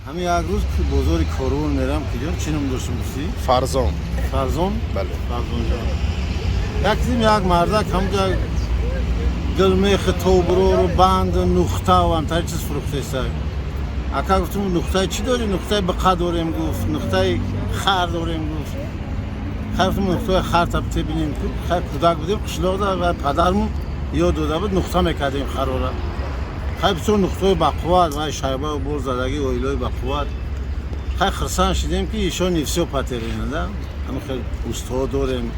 ҳамин як рӯз бозори Корвон мерам киҷо чӣ ном доштам гуфтӣ? Фарзон. Фарзон? Бале. Фарзонҷон. Як дидим як мардак ҳамҷа гилмехи тобуроро банду нухта ва антари чиз фурӯхтеста. Ака гуфтам нухтаи чӣ дорӣ? Нухтаи биқа дорем гуфт, нухтаи хар дорем гуфт. Хай гуфтам нухтаи хар табте бинем. Хай кӯдак будем қишлоқда ва падармон ёд дода буд нухта мекардем харора. Хай бисёр нухтаи бақувват ва шайбаву бор задагӣ оилаи бақувват. Хай хирсан шидем ки ишон нифсиё патерина да. Ҳамин хел устод дорем.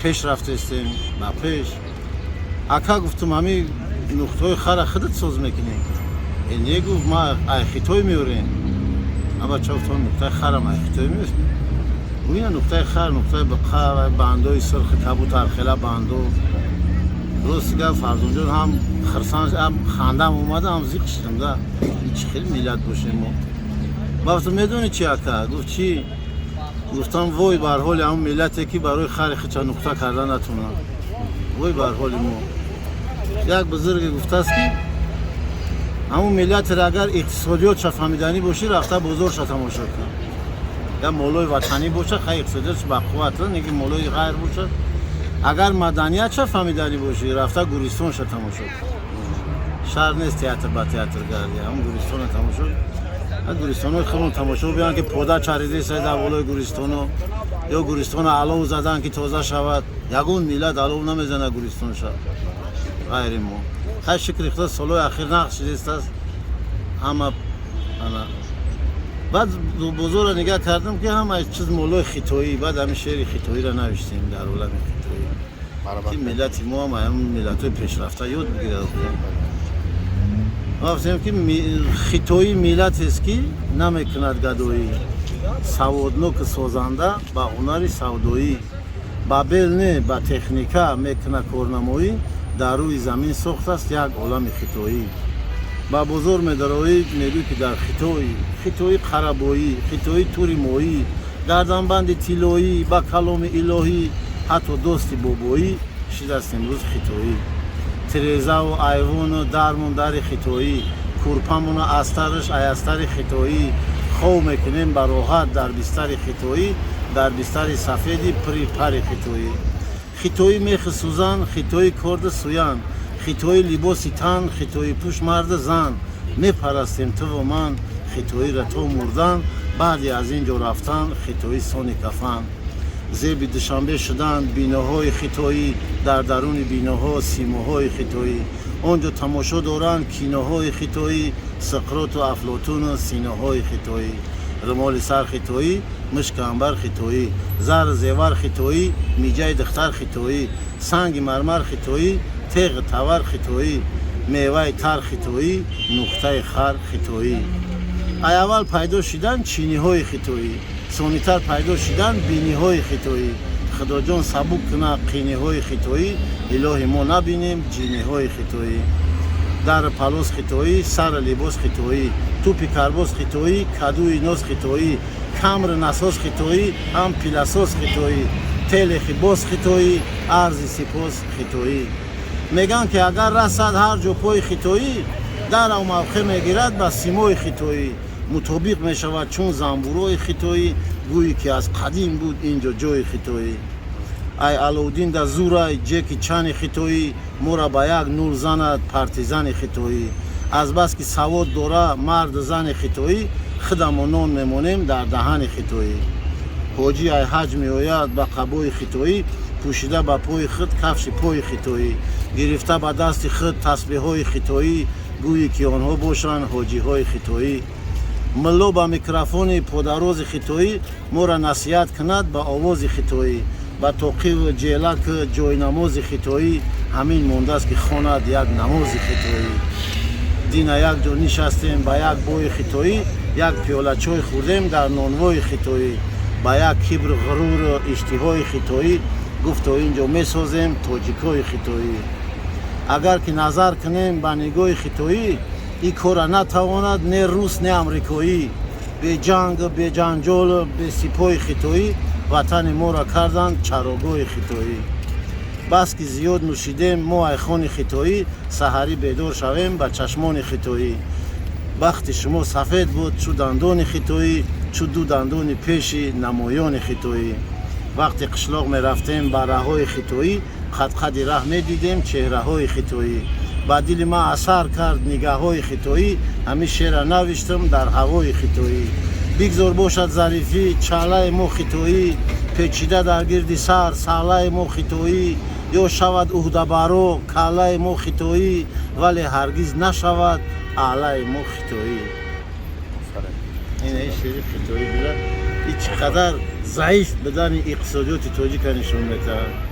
Пеш рафтестем ба пеш. Ака гуфтам ҳамин нухтаи хара худат соз мекунем. Не гуфт ма айхитой меорем. Ама ча гуфтам нухтаи харам айхитой меорем. Гӯя нухтаи хар, нухтаи биқа ва бандои сирхи кабутар хела бандо. Рост гап Фарзонҷон ҳам хирсан ҳам хандам омада ҳам зиқ шидам да. Чӣ хел миллат бошем мо. Ма гуфтам медонӣ чӣ ака? Гуфт чӣ? Гуфтам вой бар ҳоли ҳамон миллате ки барои хари хича нухта карда натонад. Вой бар ҳоли мо. Як бузурге гуфтааст ки ҳамон миллатеро агар иқтисодиётша фаҳмиданӣ бошӣ рафта бозорша тамошо кун. Я молои ватанӣ бошад, хай иқтисодиётш бақувват, неки молои ғайр бошад. Агар маданиятша фаҳмиданӣ бошӣ, рафта гӯристонша тамошо кун. Шаҳр нест театр ба театр гарди, ҳамон гӯристона тамошо. Гӯристонои хелон тамошо биён ки пода чаридеса дар болои гӯристоно, ё гӯристона алов задан ки тоза шавад. Ягон миллат алов намезанад гӯристонша. Ғайри мо. Хай шукри Худо солҳои ахир нақд шидааст. Ҳама ана баъд бозора нигаҳ кардам ки ҳама чиз молои хитоӣ, баъд ҳамин шеъри хитоиро навиштем дар олами хитоӣ. Ки миллати мо ҳам ҳамин миллатҳои пешрафта ёд бигирад. Гуфтем ки хитоӣ миллатест ки намекунад гадоӣ. Саводноки созанда ба ҳунари савдоӣ. Ба бел не ба техника мекунад корнамоӣ. Дар рӯи замин сохтааст як олами хитоӣ. Ба бозор медароӣ мегӯй ки дар хитоӣ қарабоӣ, хитоӣ тури моӣ, гарданбанди тиллоӣ, ба каломи илоҳӣ, ҳатто дости бобоӣ шидааст имрӯз хитоӣ. Тирезаву айвону дармон дари хитоӣ, курпамуну астараш аястари хитоӣ, хов мекунем ба роҳат дар бистари хитоӣ, дар бистари сафеди пири пари хитоӣ. Хитоӣ мехи сӯзан, хитоӣ корди суян, хитоӣ либоси тан, хитоӣ пӯш марди зан. Мепарастем туву ман, хитоира то мурдан, баъди аз ин ҷо рафтан, хитоӣ сони кафан. Зеби душанбе шудан биноҳои хитоӣ, дар даруни биноҳо симоҳои хитоӣ. Он ҷо тамошо доранд киноҳои хитоӣ, Суқроту Афлотуну синоҳои хитоӣ. Рӯмоли сар хитоӣ, мушки амбар хитоӣ, зар зевар хитоӣ, миҷаи духтар хитоӣ, санги мармар хитоӣ, теғи тавар хитоӣ, меваи тар хитоӣ, нухтаи хар хитоӣ. Ай аввал пайдо шидан чиниҳои хитоӣ, сонитар пайдо шидан биниҳои хитоӣ. Худоҷон сабук кунад қиниҳои хитоӣ, илоҳи мо набинем ҷиниҳои хитоӣ. Дар палос хитоӣ, сар либос хитоӣ, тӯпи карбос хитоӣ, кадуи ноз хитоӣ, камри насос хитоӣ, ҳам пиласос хитоӣ, телехи боз хитоӣ, арзи сипос хитоӣ. Мегӯянд ки агар расад ҳар ҷо пои хитоӣ, дарав мавқеъ мегирад ба симои хитоӣ. Мутобиқ мешавад чун занбурои хитоӣ, гӯӣ ки аз қадим буд ин ҷо ҷои хитоӣ. Ай Аловдин да зурай ҷеки чани хитоӣ, моро ба як нур занад партизани хитоӣ. Аз бас ки савод дора марду зани хитоӣ, худаму нон мемонем дар даҳани хитоӣ. ҳоҷӣ ай ҳаҷ меояд ба қабои хитоӣ, пӯшида ба пои худ кафши пои хитоӣ, гирифта ба дасти худ тасбеҳҳои хитоӣ, гӯӣ ки онҳо бошанд ҳоҷиҳои хитоӣ. Мулло ба микрофони подарози хитоӣ моро насиҳат кунад ба овози хитоӣ. Ба тоқиву ҷелаку ҷойнамози хитоӣ, ҳамин мондааст ки хонад як намози хитоӣ. Дина як ҷо нишастем ба як бои хитоӣ, як пиёла чой хӯрдем дар нонвои хитоӣ. Ба як кибру ғуруру иштиҳои хитоӣ, гуфто ин ҷо месозем тоҷикҳои хитоӣ. Агар ки назар кунем ба нигоҳи хитоӣ, ин кора натавонад не рус не амрикоӣ. Беҷангу беҷанҷолу бесипоҳи хитоӣ, ватани моро карданд чарогоҳи хитоӣ. Бас ки зиёд нӯшидем мо айхони хитоӣ, саҳарӣ бедор шавем ба чашмони хитоӣ. бахти шумо сафед буд, чу дандони хитоӣ, чу ду дандони пеши намоёни хитоӣ. вақте қишлоқ мерафтем ба раҳҳои хитоӣ, қад-қади раҳ медидем чеҳраҳои хитоӣ. ба дили ман асар кард нигаҳҳои хитоӣ, ҳамин шеъра навиштам дар ҳавои хитоӣ. бигзор бошад зарифӣ, чалаи мо хитоӣ, печида дар гирди сар, саълаи мо хитоӣ, ё шавад уҳдабаро, калаи мо хитоӣ, вале ҳаргиз нашавад аълаи мо хитоӣ. ин шеъри хитоӣ буда, ин чӣ қадар заиф будани иқтисодиёти тоҷика нишон медиҳад.